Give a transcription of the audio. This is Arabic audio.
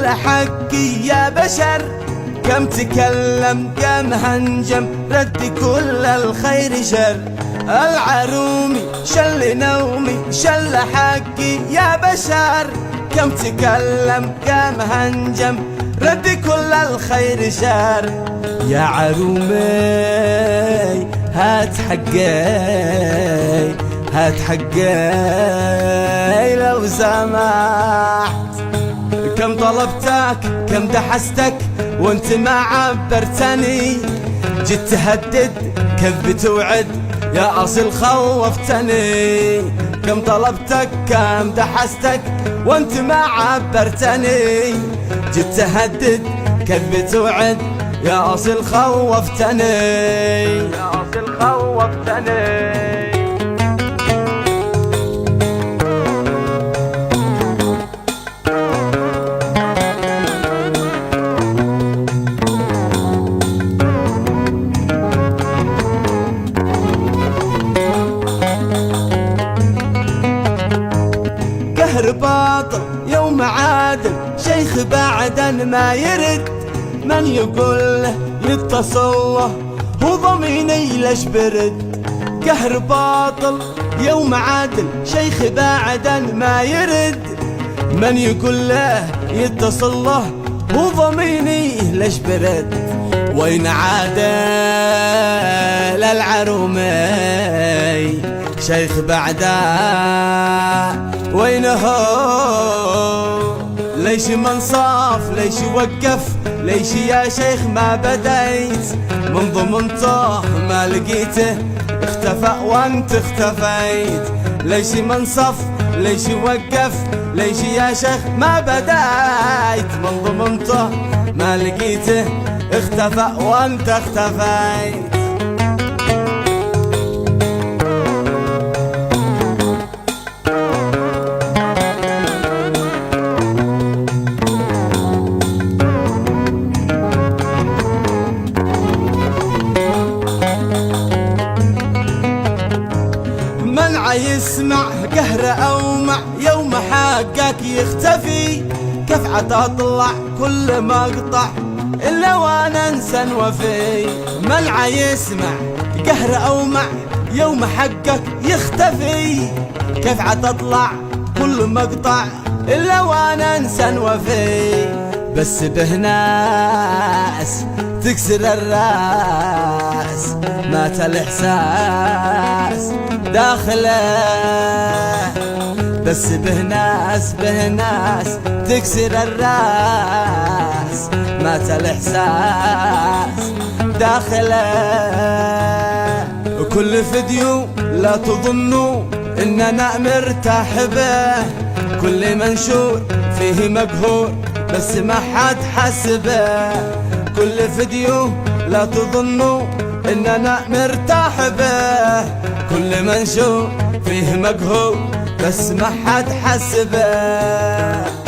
حقي يا بشر، كم تكلم كم هنجم رد كل الخير شر. العرومي شل نومي شل حقي يا بشر، كم تكلم كم هنجم رد كل الخير شر. يا عرومي هات حقي هات حقي لو سمحت، كم طلبتك كم دحستك وانت ما عبرتني، جيت تهدد كذب توعد يا أصل خوفتني. كم طلبتك كم دحستك وانت ما عبرتني، جيت تهدد كذب توعد يا أصل خوفتني، يا أصل خوفتني. قهر باطل يوم عادل شيخ بعدا ما يرد، من يقول له يتصل له هو ضميني ليش برد. قهر باطل يوم عادل شيخ بعدا ما يرد، من يقول له يتصل له هو ضميني ليش برد. وين عادل العرومي شيخ بعدا وين هو؟ ليش منصاف ليش وقف ليش يا شيخ ما بديت؟ من ضمنته ما لقيته اختفى وانت اختفيت. ليش منصف ليش وقف ليش يا شيخ ما بديت؟ من ضمنته ما لقيته اختفى وانت اختفيت. يسمع قهر أومع يوم حقك يختفي، كيف عتطلع كل مقطع إلا وانا انسى وفي. منع يسمع قهر أومع يوم حقك يختفي، كيف عتطلع كل مقطع إلا وانا انسى وفي. بس به ناس تكسر الراس مات الإحساس داخله، بس به ناس تكسر الراس مات الإحساس داخله. وكل فيديو لا تظنوا إننا مرتاح به، كل منشور فيه مقهور بس ما حد حسبه. كل فيديو لا تظنوا إننا مرتاح به، كل منشور فيه مقهور بس ما حد حسبه.